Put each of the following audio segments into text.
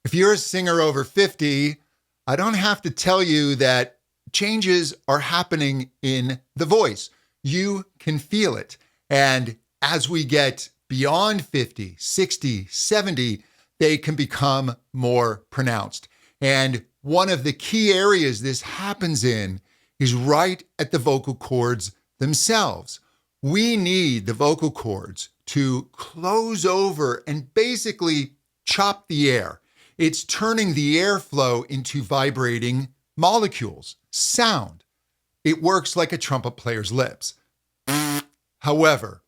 If you're a singer over 50, I don't have to tell you that changes are happening in the voice. You can feel it. And as we get beyond 50, 60, 70, they can become more pronounced. And one of the key areas this happens in is right at the vocal cords themselves. We need the vocal cords to close over and basically chop the air. It's turning the airflow into vibrating molecules, sound. It works like a trumpet player's lips. However,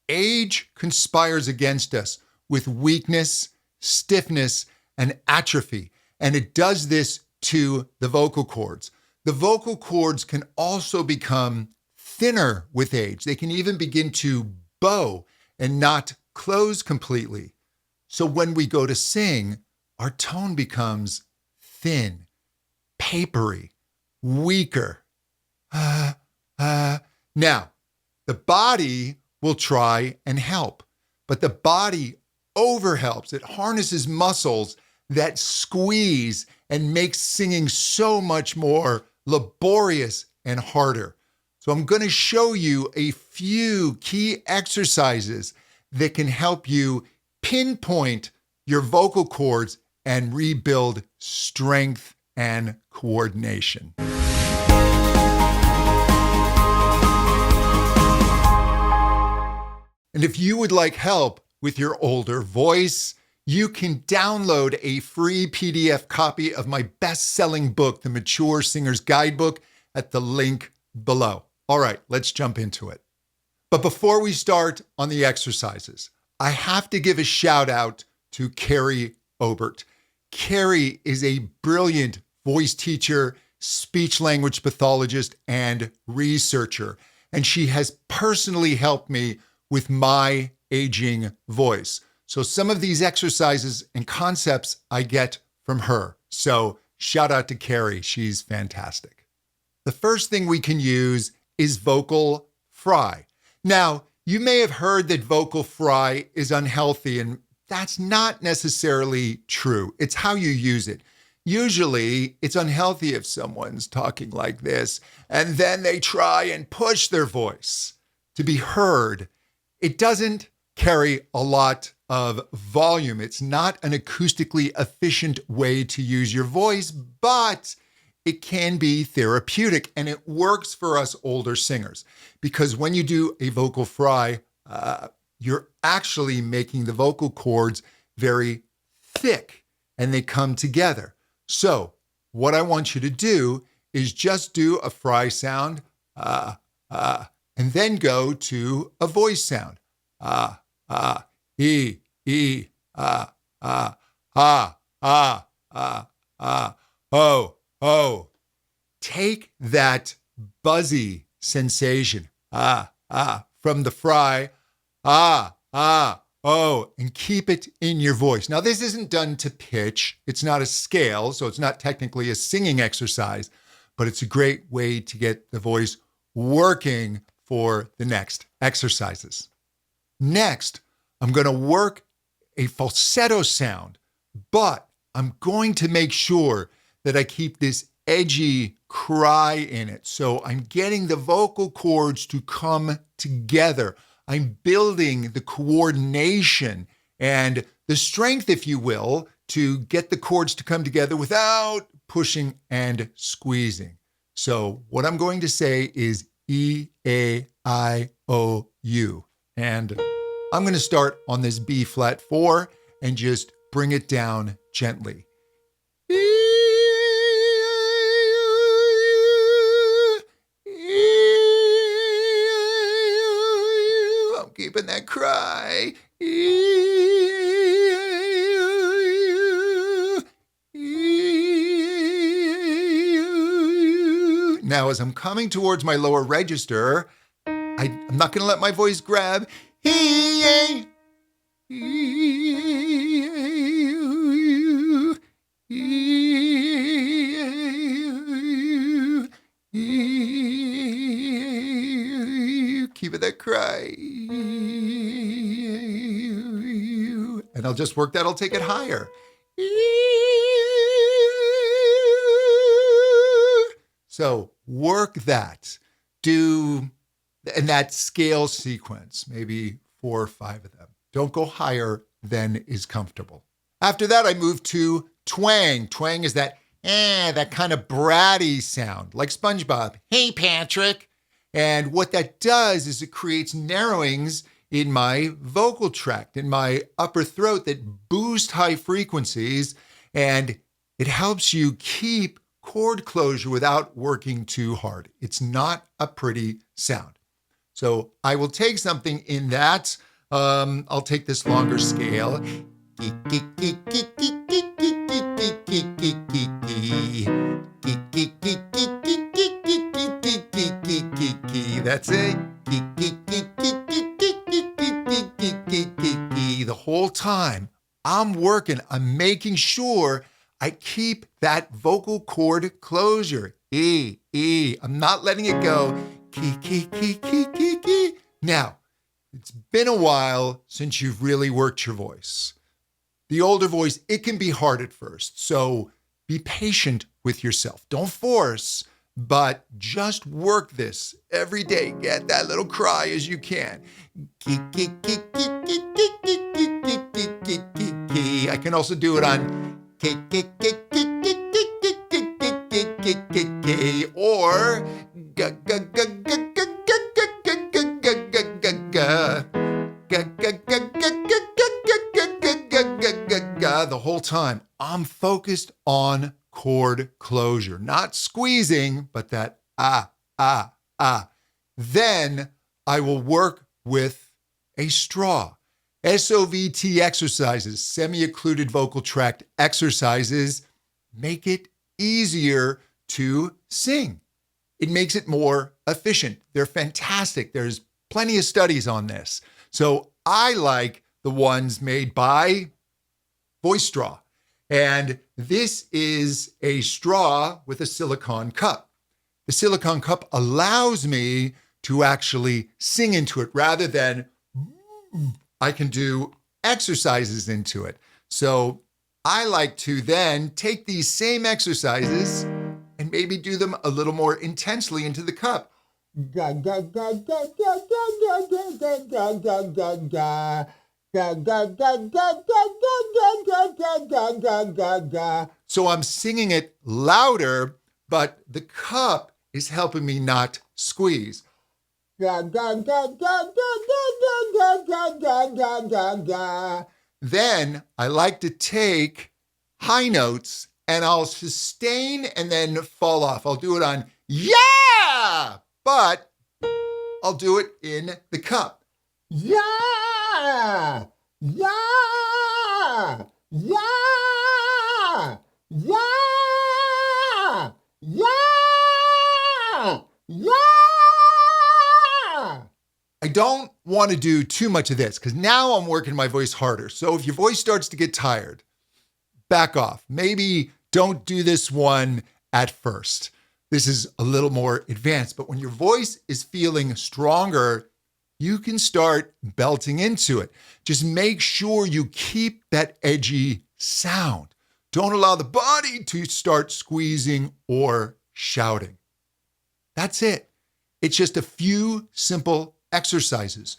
age conspires against us with weakness, stiffness, and atrophy, and it does this to the vocal cords. The vocal cords can also become thinner with age. They can even begin to bow and not close completely. So when we go to sing, our tone becomes thin, papery, weaker. Now, the body will try and help, but the body overhelps. It harnesses muscles that squeeze and makes singing so much more laborious and harder. So I'm going to show you a few key exercises that can help you pinpoint your vocal cords and rebuild strength and coordination. And if you would like help with your older voice, you can download a free PDF copy of my best-selling book, The Mature Singer's Guidebook, at the link below. All right, let's jump into it. But before we start on the exercises, I have to give a shout out to Kerrie Obert. Kerrie is a brilliant voice teacher, speech language pathologist, and researcher, and she has personally helped me with my aging voice. So some of these exercises and concepts I get from her. So shout out to Kerrie, she's fantastic. The first thing we can use is vocal fry. Now, you may have heard that vocal fry is unhealthy, and that's not necessarily true. It's how you use it. Usually, it's unhealthy if someone's talking like this, and then they try and push their voice to be heard. It doesn't carry a lot of volume. It's not an acoustically efficient way to use your voice, but it can be therapeutic, and it works for us older singers because when you do a vocal fry, you're actually making the vocal cords very thick and they come together. So what I want you to do is just do a fry sound, and then go to a voice sound. E, oh. Take that buzzy sensation, from the fry, and keep it in your voice. Now, this isn't done to pitch. It's not a scale, so it's not technically a singing exercise, but it's a great way to get the voice working for the next exercises. Next, I'm going to work a falsetto sound, but I'm going to make sure that I keep this edgy cry in it. So I'm getting the vocal cords to come together. I'm building the coordination and the strength, if you will, to get the cords to come together without pushing and squeezing. So what I'm going to say is E, A, I, O, U. And I'm going to start on this B flat 4 and just bring it down gently. I'm keeping that cry. Now, as I'm coming towards my lower register, I'm not going to let my voice grab. Keep it that cry. And I'll just work that. I'll take it higher. So work that. Do in that scale sequence, maybe 4 or 5 of them. Don't go higher than is comfortable. After that, I moved to twang. Twang is that kind of bratty sound, like SpongeBob. Hey, Patrick. And what that does is it creates narrowings in my vocal tract, in my upper throat that boost high frequencies, and it helps you keep chord closure without working too hard. It's not a pretty sound. So I will take something in that. I'll take this longer scale. That's it. The whole time I'm working, I'm making sure I keep that vocal cord closure. I'm not letting it go. Now, it's been a while since you've really worked your voice. The older voice, it can be hard at first. So be patient with yourself. Don't force, but just work this every day. Get that little cry as you can. I can also do it on or the whole time. I'm focused on chord closure, not squeezing, but that Then I will work with a straw. SOVT exercises, semi-occluded vocal tract exercises, make it easier to sing. It makes it more efficient. They're fantastic. There's plenty of studies on this. So I like the ones made by Voice Straw. And this is a straw with a silicone cup. The silicone cup allows me to actually sing into it rather than I can do exercises into it. So I like to then take these same exercises and maybe do them a little more intensely into the cup. So I'm singing it louder, but the cup is helping me not squeeze. Then I like to take high notes and I'll sustain and then fall off. I'll do it on yeah, but I'll do it in the cup. Yeah, yeah, yeah, yeah, yeah, yeah. I don't want to do too much of this because now I'm working my voice harder. So if your voice starts to get tired, back off. Maybe don't do this one at first. This is a little more advanced, but when your voice is feeling stronger, you can start belting into it. Just make sure you keep that edgy sound. Don't allow the body to start squeezing or shouting. That's it. It's just a few simple exercises.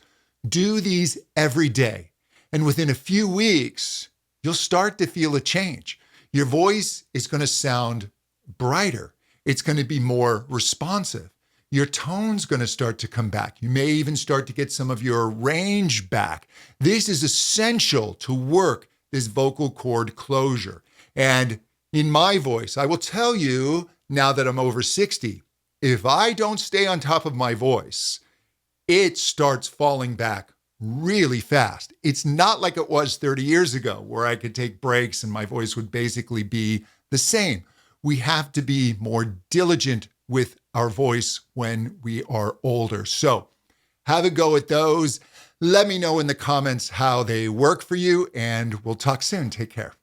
Do these every day. And within a few weeks, you'll start to feel a change. Your voice is going to sound brighter. It's going to be more responsive. Your tone's going to start to come back. You may even start to get some of your range back. This is essential to work this vocal cord closure. And in my voice, I will tell you now that I'm over 60, if I don't stay on top of my voice, it starts falling back really fast. It's not like it was 30 years ago where I could take breaks and my voice would basically be the same. We have to be more diligent with our voice when we are older. So have a go at those. Let me know in the comments how they work for you, and we'll talk soon. Take care.